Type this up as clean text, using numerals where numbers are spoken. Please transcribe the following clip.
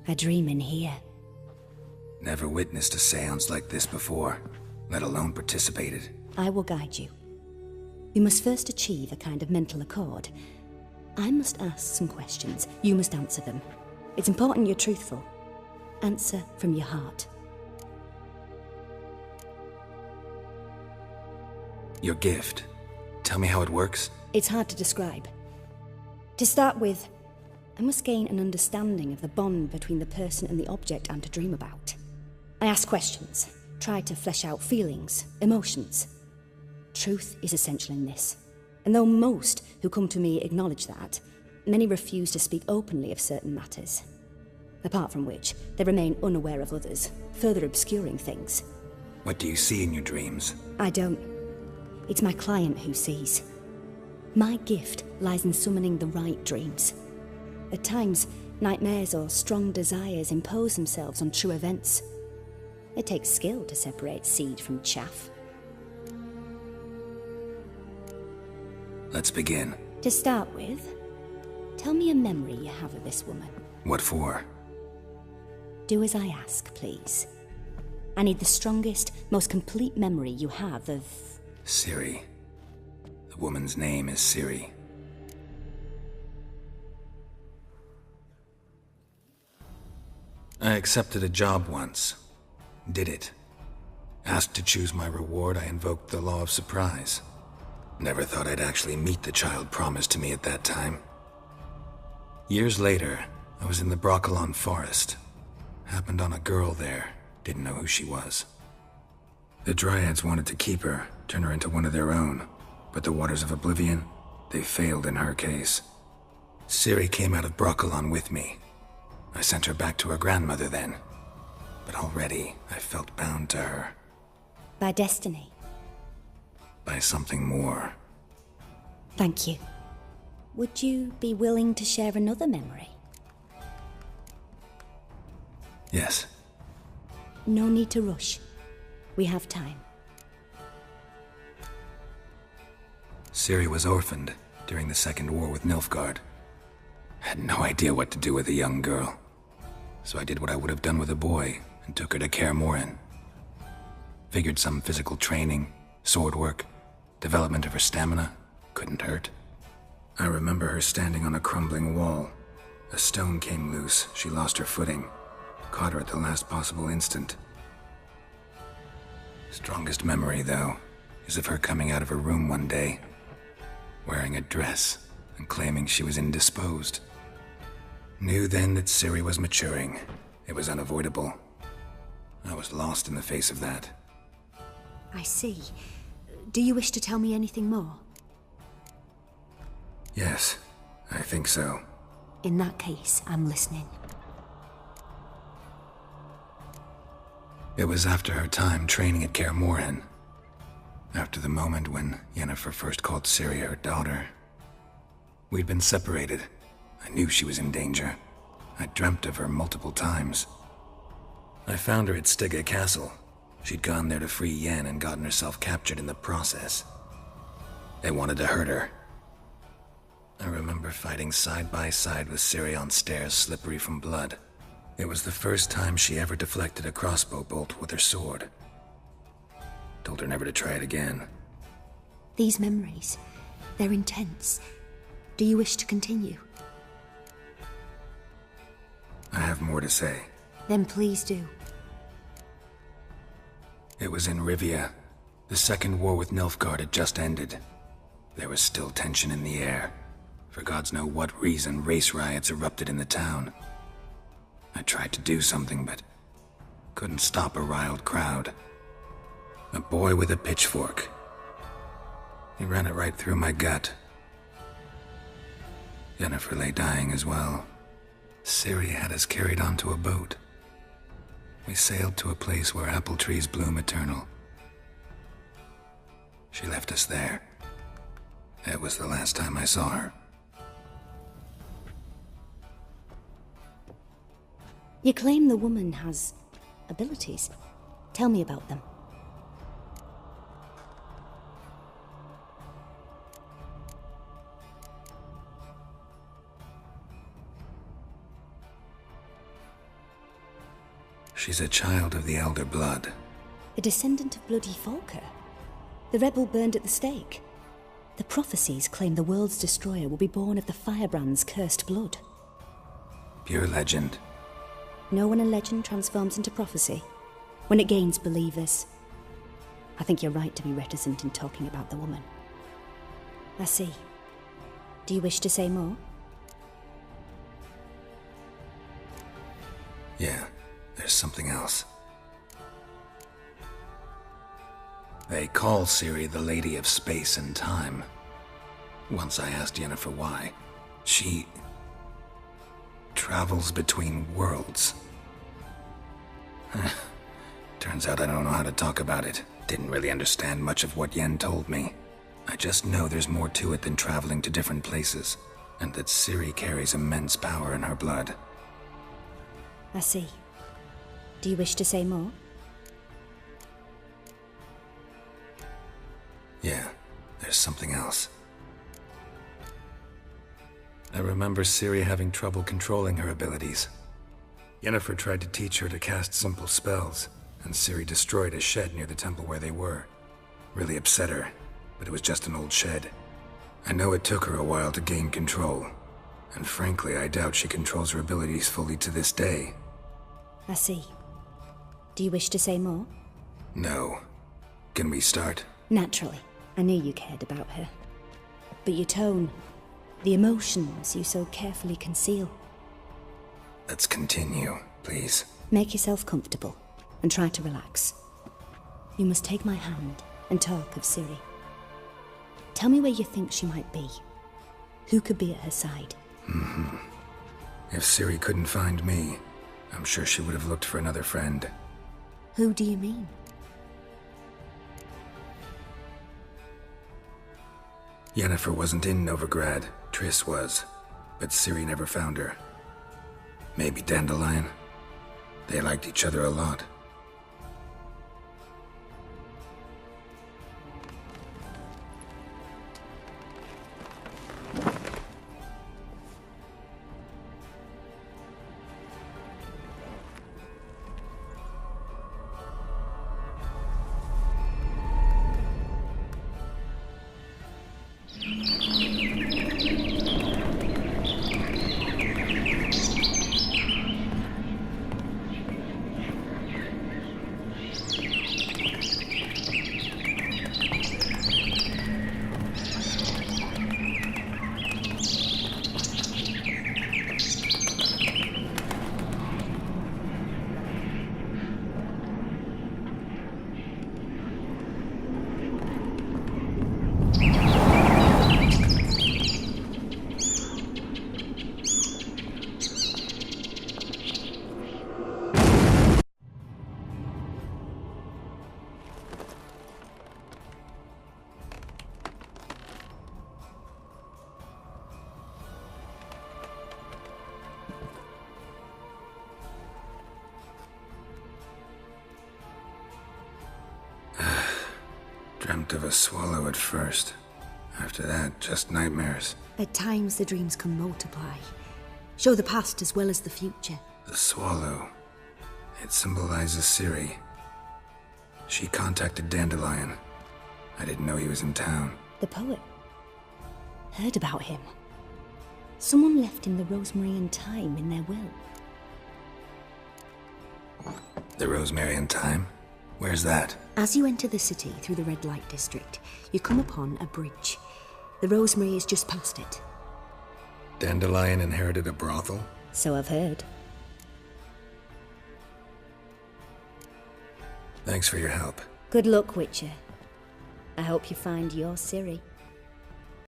A dream in here. Never witnessed a seance like this before, let alone participated. I will guide you. You must first achieve a kind of mental accord. I must ask some questions. You must answer them. It's important you're truthful. Answer from your heart. Your gift. Tell me how it works. It's hard to describe. To start with, I must gain an understanding of the bond between the person and the object I'm to dream about. I ask questions, try to flesh out feelings, emotions. Truth is essential in this, and though most who come to me acknowledge that, many refuse to speak openly of certain matters. Apart from which, they remain unaware of others, further obscuring things. What do you see in your dreams? I don't. It's my client who sees. My gift lies in summoning the right dreams. At times, nightmares or strong desires impose themselves on true events. It takes skill to separate seed from chaff. Let's begin. To start with, tell me a memory you have of this woman. What for? Do as I ask, please. I need the strongest, most complete memory you have of... Ciri. The woman's name is Ciri. I accepted a job once. Did it. Asked to choose my reward, I invoked the law of surprise. Never thought I'd actually meet the child promised to me at that time. Years later, I was in the Broccolon forest. Happened on a girl there. Didn't know who she was. The Dryads wanted to keep her, turn her into one of their own. But the Waters of Oblivion, they failed in her case. Ciri came out of Broccolon with me. I sent her back to her grandmother then. But already, I felt bound to her. By destiny. By something more. Thank you. Would you be willing to share another memory? Yes. No need to rush. We have time. Ciri was orphaned during the Second War with Nilfgaard. Had no idea what to do with a young girl. So I did what I would have done with a boy and took her to Kaer Morhen. Figured some physical training, sword work, development of her stamina couldn't hurt. I remember her standing on a crumbling wall. A stone came loose, she lost her footing. Caught her at the last possible instant. Strongest memory, though, is of her coming out of her room one day, wearing a dress and claiming she was indisposed. Knew then that Ciri was maturing. It was unavoidable. I was lost in the face of that. I see. Do you wish to tell me anything more? Yes, I think so. In that case, I'm listening. It was after her time training at Kaer Morhen. After the moment when Yennefer first called Ciri her daughter. We'd been separated. I knew she was in danger. I dreamt of her multiple times. I found her at Stygga Castle. She'd gone there to free Yen and gotten herself captured in the process. They wanted to hurt her. I remember fighting side by side with Ciri on stairs slippery from blood. It was the first time she ever deflected a crossbow bolt with her sword. Told her never to try it again. These memories, they're intense. Do you wish to continue? I have more to say. Then please do. It was in Rivia. The Second War with Nilfgaard had just ended. There was still tension in the air. For gods know what reason, race riots erupted in the town. I tried to do something, but couldn't stop a riled crowd. A boy with a pitchfork. He ran it right through my gut. Yennefer lay dying as well. Ciri had us carried onto a boat. We sailed to a place where apple trees bloom eternal. She left us there. That was the last time I saw her. You claim the woman has abilities. Tell me about them. She's a child of the Elder Blood. A descendant of bloody Falker. The rebel burned at the stake. The prophecies claim the world's destroyer will be born of the Firebrand's cursed blood. Pure legend. Know when a legend transforms into prophecy? When it gains believers. I think you're right to be reticent in talking about the woman. I see. Do you wish to say more? Yeah, there's something else. They call Ciri the Lady of Space and Time. Once I asked Yennefer why. She travels between worlds. Turns out I don't know how to talk about it. Didn't really understand much of what Yen told me. I just know there's more to it than traveling to different places, and that Ciri carries immense power in her blood. I see. Do you wish to say more? Yeah, there's something else. I remember Ciri having trouble controlling her abilities. Yennefer tried to teach her to cast simple spells, and Ciri destroyed a shed near the temple where they were. Really upset her, but it was just an old shed. I know it took her a while to gain control, and frankly, I doubt she controls her abilities fully to this day. I see. Do you wish to say more? No. Can we start? Naturally. I knew you cared about her. But your tone, the emotions you so carefully conceal. Let's continue, please. Make yourself comfortable, and try to relax. You must take my hand and talk of Ciri. Tell me where you think she might be. Who could be at her side? If Ciri couldn't find me, I'm sure she would have looked for another friend. Who do you mean? Yennefer wasn't in Novigrad. Triss was. But Ciri never found her. Maybe Dandelion? They liked each other a lot. Dreamt of a swallow at first. After that, just nightmares. At times the dreams can multiply. Show the past as well as the future. The swallow. It symbolizes Ciri. She contacted Dandelion. I didn't know he was in town. The poet. Heard about him. Someone left him the rosemary and thyme in their will. The rosemary and thyme? Where's that? As you enter the city through the red light district, you come upon a bridge. The rosemary is just past it. Dandelion inherited a brothel? So I've heard. Thanks for your help. Good luck, Witcher. I hope you find your Ciri.